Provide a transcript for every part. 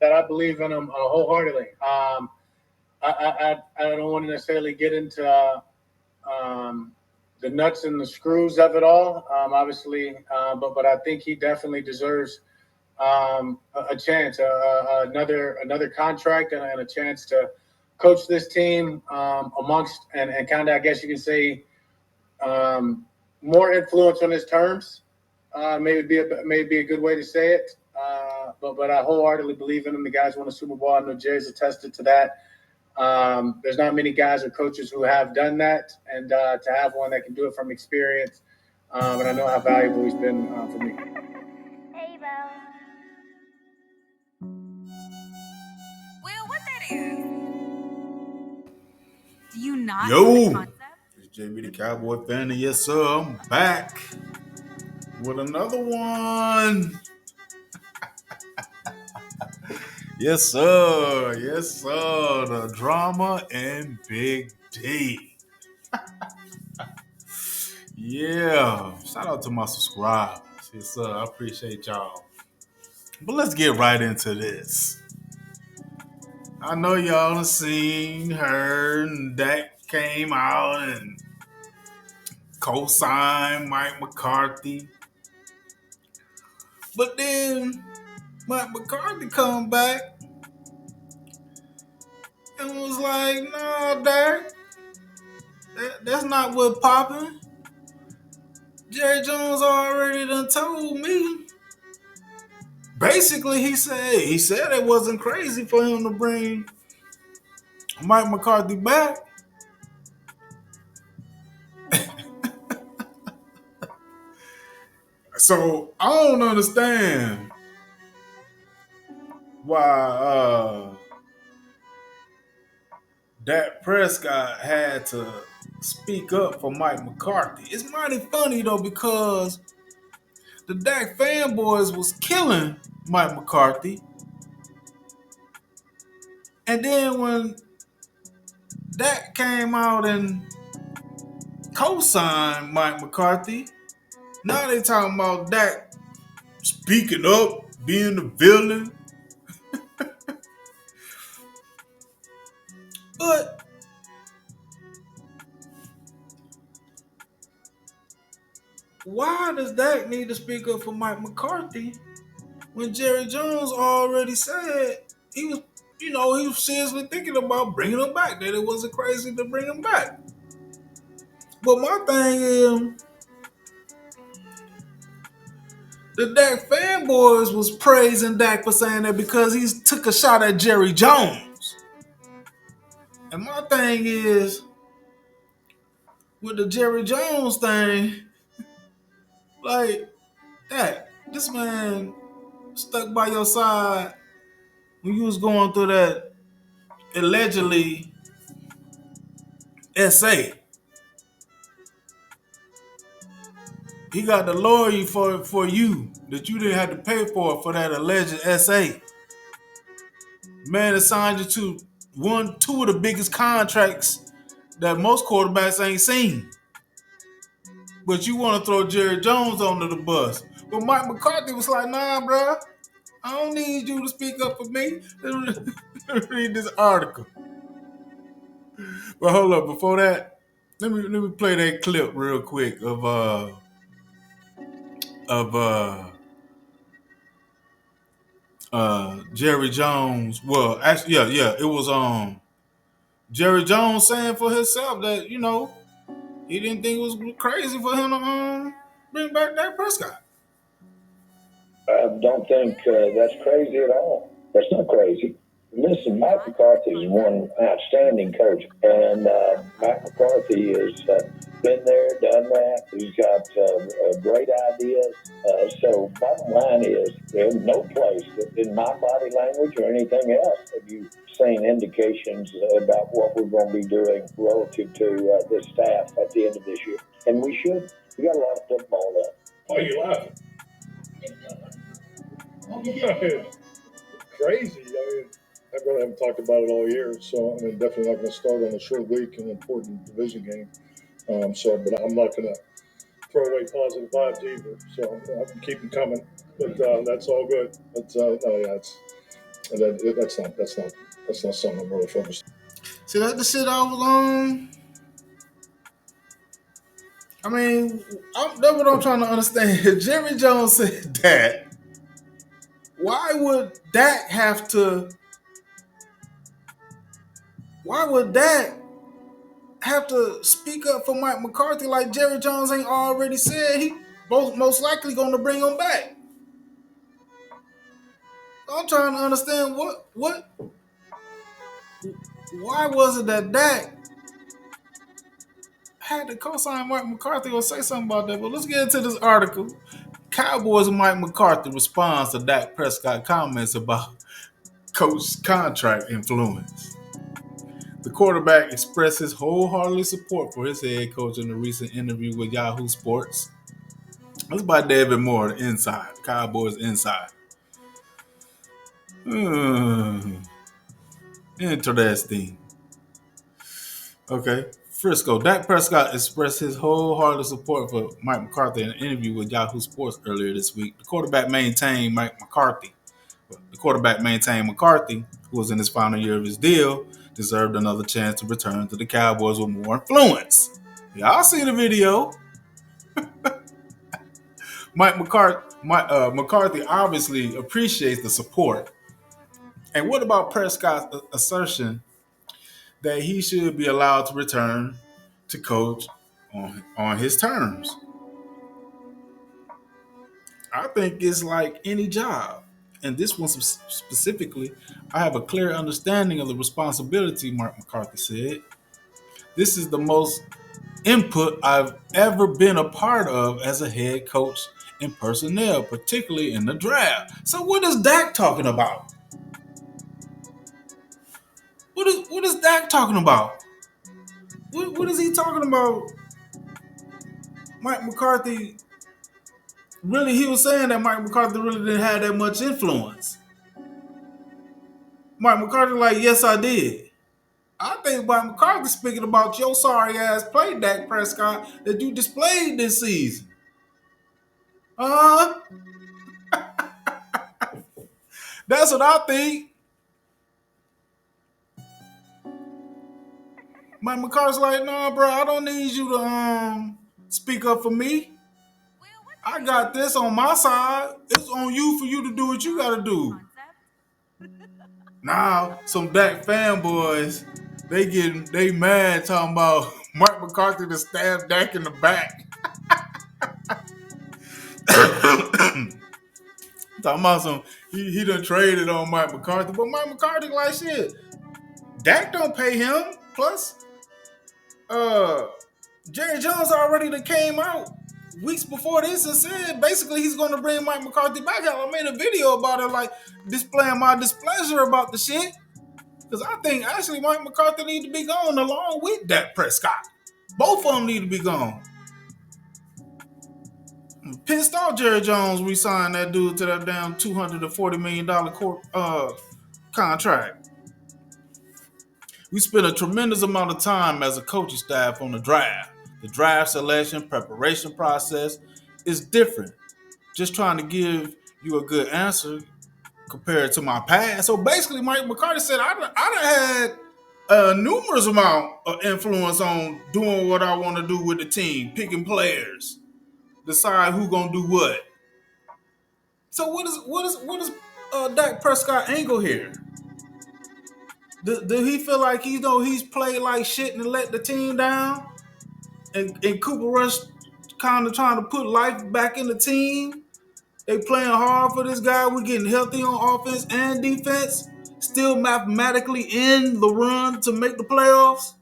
that I believe in him wholeheartedly. I don't want to necessarily get into um, the nuts and the screws of it all, obviously, but I think he definitely deserves a chance, another contract, and a chance to coach this team amongst and kind of, I guess you can say, um, more influence on his terms. Maybe a good way to say it. But I wholeheartedly believe in him. The guys won a Super Bowl. I know Jay's attested to that. There's not many guys or coaches who have done that, and to have one that can do it from experience, and I know how valuable he's been for me. Hey, Bo. Will, what that is? Do you not know the Yo, concept? it's JB the Cowboy fan, and yes, sir, I'm back with another one. Yes, sir. Yes, sir. The drama and Big D. Yeah. Shout out to my subscribers. Yes, sir. I appreciate y'all. But let's get right into this. I know y'all have seen, heard, and Dak came out and co-signed Mike McCarthy. But then Mike McCarthy come back and was like, "No, Dak, that's not what popping. Jerry Jones already done told me." Basically, he said it wasn't crazy for him to bring Mike McCarthy back. So I don't understand why Dak Prescott had to speak up for Mike McCarthy. It's mighty funny though because the Dak fanboys was killing Mike McCarthy, and then when Dak came out and co-signed Mike McCarthy, now they talking about Dak speaking up, being the villain. But why does Dak need to speak up for Mike McCarthy when Jerry Jones already said he was, he was seriously thinking about bringing him back, that it wasn't crazy to bring him back? But my thing is, the Dak fanboys was praising Dak for saying that because he took a shot at Jerry Jones. And my thing is, with the Jerry Jones thing, like, Dak, this man stuck by your side when you was going through that allegedly SA. He got the lawyer for you that you didn't have to pay for that alleged SA. Man assigned you to two of the biggest contracts that most quarterbacks ain't seen. But you want to throw Jerry Jones under the bus. But Mike McCarthy was like, nah, bro, I don't need you to speak up for me. Read this article. But hold up, before that, let me play that clip real quick of Jerry Jones. Well, actually, yeah, it was Jerry Jones saying for himself that he didn't think it was crazy for him to bring back Dak Prescott. I don't think that's crazy at all. That's not crazy. Listen, Mike McCarthy is one outstanding coach, and Mike McCarthy has been there, done that. He's got great ideas. So bottom line is, there's no place that in my body language or anything else have you seen indications about what we're going to be doing relative to this staff at the end of this year. And we should. We got a lot of football left. Why are you laughing? Crazy. I really haven't talked about it all year, so definitely not going to start on a short week in an important division game. But I'm not going to throw away positive vibes either. So I can keep them coming, but that's all good. But And that's not something I'm really focused on. See, that's the shit I was on. I mean, that's what I'm trying to understand. If Jerry Jones said that, why would Dak have to? Why would Dak have to speak up for Mike McCarthy like Jerry Jones ain't already said he most likely going to bring him back? I'm trying to understand why was it that Dak had to co-sign Mike McCarthy or say something about that? But let's get into this article. Cowboys Mike McCarthy responds to Dak Prescott comments about coach contract influence. The quarterback expressed his wholehearted support for his head coach in a recent interview with Yahoo Sports. That's by David Moore, the Inside, Cowboys Inside. Interesting. Okay. Frisco. Dak Prescott expressed his wholehearted support for Mike McCarthy in an interview with Yahoo Sports earlier this week. The quarterback maintained McCarthy, who was in his final year of his deal, deserved another chance to return to the Cowboys with more influence. Y'all see the video. McCarthy obviously appreciates the support. And what about Prescott's assertion that he should be allowed to return to coach on his terms? I think it's like any job. And this one specifically, I have a clear understanding of the responsibility, Mark McCarthy said. This is the most input I've ever been a part of as a head coach in personnel, particularly in the draft. So what is Dak talking about? What is Dak talking about? What is he talking about? Mike McCarthy, really, he was saying that Mike McCarthy really didn't have that much influence. Mike McCarthy like, yes, I did. I think Mike McCarthy speaking about your sorry ass play, Dak Prescott, that you displayed this season. That's what I think. Mike McCarthy's like, nah, bro, I don't need you to speak up for me. I got this on my side. It's on you for you to do what you gotta do. Now, some Dak fanboys, they mad talking about Mike McCarthy to stab Dak in the back. Talking about some he done traded on Mike McCarthy, but Mike McCarthy like shit. Dak don't pay him. Plus, Jerry Jones already that came out weeks before this and said basically he's going to bring Mike McCarthy back out. I made a video about it, like displaying my displeasure about the shit, because I think actually Mike McCarthy need to be gone along with Dak Prescott. Both of them need to be gone. I'm pissed off Jerry Jones re-signed that dude to that damn $240 million contract. We spent a tremendous amount of time as a coaching staff on the draft. The draft selection preparation process is different. Just trying to give you a good answer compared to my past. So basically, Mike McCarthy said I done had a numerous amount of influence on doing what I want to do with the team, picking players, decide who gonna do what. So what is Dak Prescott angle here? Do he feel like he's played like shit and let the team down? And Cooper Rush kind of trying to put life back in the team. They playing hard for this guy. We're getting healthy on offense and defense. Still mathematically in the run to make the playoffs.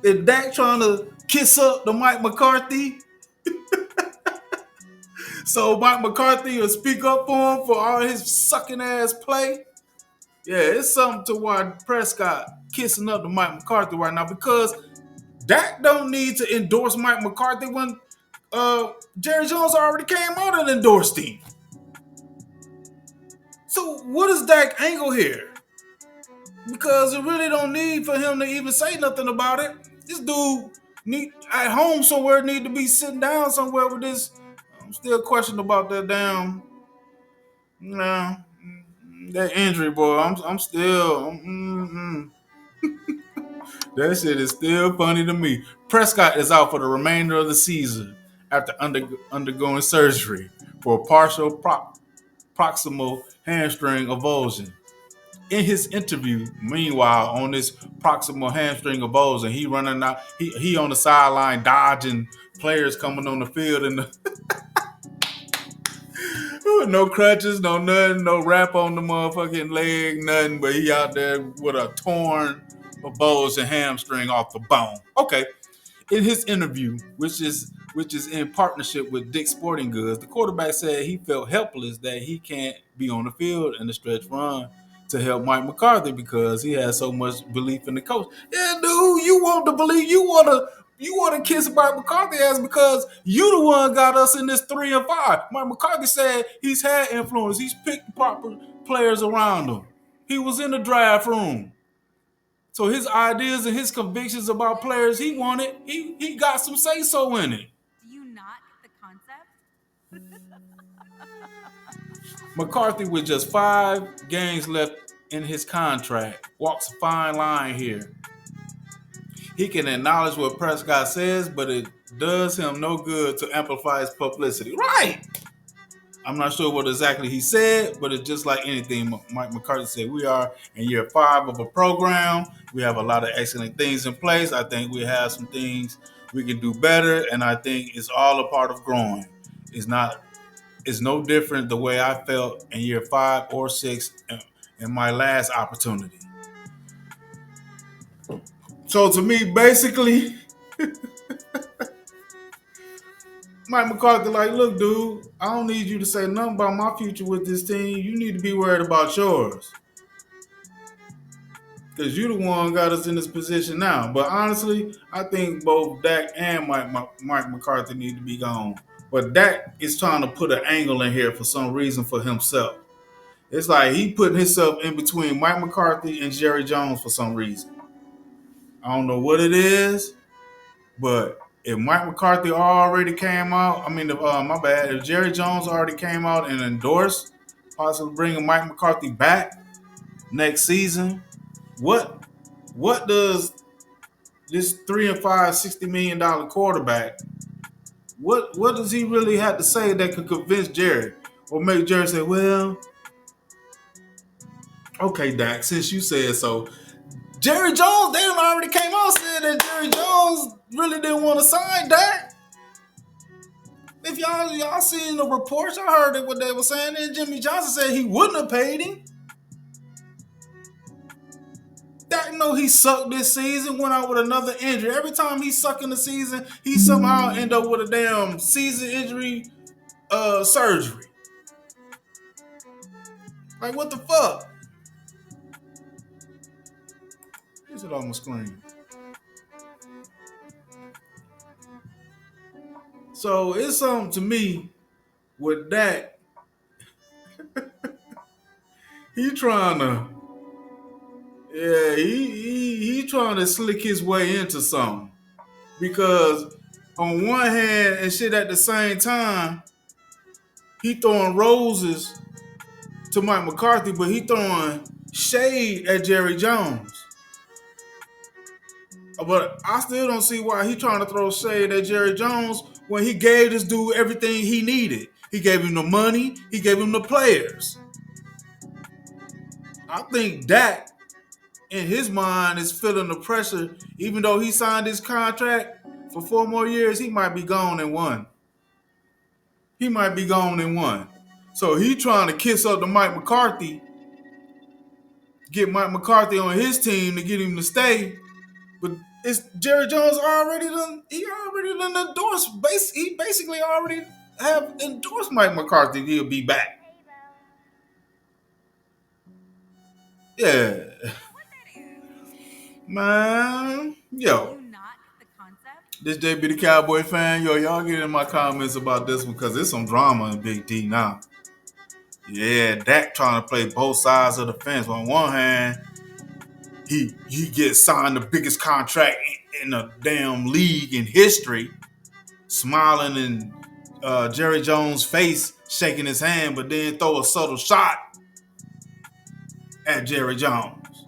Is Dak trying to kiss up to Mike McCarthy? So Mike McCarthy will speak up for him for all his sucking ass play? Yeah, it's something to why Prescott kissing up to Mike McCarthy right now, because Dak don't need to endorse Mike McCarthy when Jerry Jones already came out and endorsed him. So what is Dak angle here? Because it really don't need for him to even say nothing about it. This dude need at home somewhere, need to be sitting down somewhere with this. I'm still questioning about that damn. That injury, boy, I'm still. That shit is still funny to me. Prescott is out for the remainder of the season after undergoing surgery for a partial proximal hamstring avulsion. In his interview, meanwhile, on this proximal hamstring avulsion, he running out. He on the sideline dodging players coming on the field and no crutches, no nothing, no wrap on the motherfucking leg, nothing. But he out there with a torn avulsion hamstring off the bone. Okay. In his interview, which is in partnership with Dick's Sporting Goods, the quarterback said he felt helpless that he can't be on the field in the stretch run to help Mike McCarthy because he has so much belief in the coach. Yeah, dude, you want to believe, you want to kiss Mike McCarthy ass because you the one got us in this 3-5. Mike McCarthy said he's had influence. He's picked the proper players around him. He was in the draft room. So his ideas and his convictions about players he wanted, he got some say-so in it. Do you not get the concept? McCarthy, with just 5 games left in his contract, walks a fine line here. He can acknowledge what Prescott says, but it does him no good to amplify his publicity. Right! I'm not sure what exactly he said, but it's just like anything Mike McCarthy said. We are in year 5 of a program. We have a lot of excellent things in place. I think we have some things we can do better, and I think it's all a part of growing. It's no different the way I felt in year 5 or 6 in my last opportunity. So to me, basically, Mike McCarthy like, look, dude, I don't need you to say nothing about my future with this team. You need to be worried about yours. Because you the one got us in this position now. But honestly, I think both Dak and Mike McCarthy need to be gone. But Dak is trying to put an angle in here for some reason for himself. It's like he putting himself in between Mike McCarthy and Jerry Jones for some reason. I don't know what it is, but if Mike McCarthy already came out, if Jerry Jones already came out and endorsed possibly bringing Mike McCarthy back next season, what does this 3-5, $60 million quarterback, what does he really have to say that could convince Jerry or make Jerry say, well, okay, Dak, since you said so. Jerry Jones, they already came out and said that Jerry Jones really didn't want to sign Dak. If y'all seen the reports, I heard it what they were saying. And Jimmy Johnson said he wouldn't have paid him. Dak know he sucked this season, went out with another injury. Every time he suck in the season, he somehow end up with a damn season injury surgery. Like, what the fuck? Here's it on my screen. So it's something to me with that. He trying to, he trying to slick his way into something. Because on one hand and shit at the same time, he throwing roses to Mike McCarthy, but he throwing shade at Jerry Jones. But I still don't see why he trying to throw shade at Jerry Jones when he gave this dude everything he needed. He gave him the money. He gave him the players. I think Dak, in his mind, is feeling the pressure. Even though he signed his contract for 4 more years, he might be gone in 1. So he trying to kiss up to Mike McCarthy, get Mike McCarthy on his team to get him to stay. But it's Jerry Jones already done endorsed. He basically already have endorsed Mike McCarthy. He'll be back. Yeah. Man. Yo. This JB the Cowboy fan. Yo, y'all get in my comments about this one because there's some drama in Big D now. Yeah, Dak trying to play both sides of the fence. On one hand, he gets signed the biggest contract in the damn league in history, smiling in Jerry Jones' face, shaking his hand, but then throw a subtle shot at Jerry Jones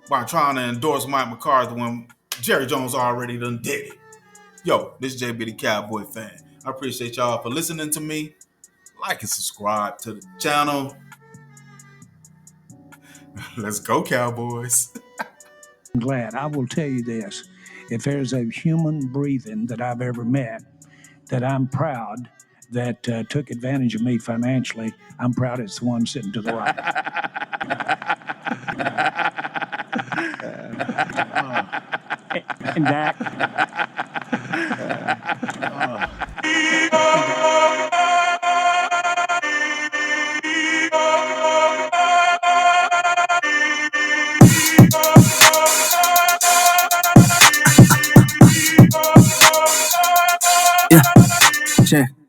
by trying to endorse Mike McCarthy when Jerry Jones already done did it. Yo, this is JB the Cowboy fan. I appreciate y'all for listening to me. Like and subscribe to the channel. Let's go, Cowboys. I'm glad. I will tell you this. If there's a human breathing that I've ever met that I'm proud that took advantage of me financially, I'm proud it's the one sitting to the right. And Dak. Yeah, check.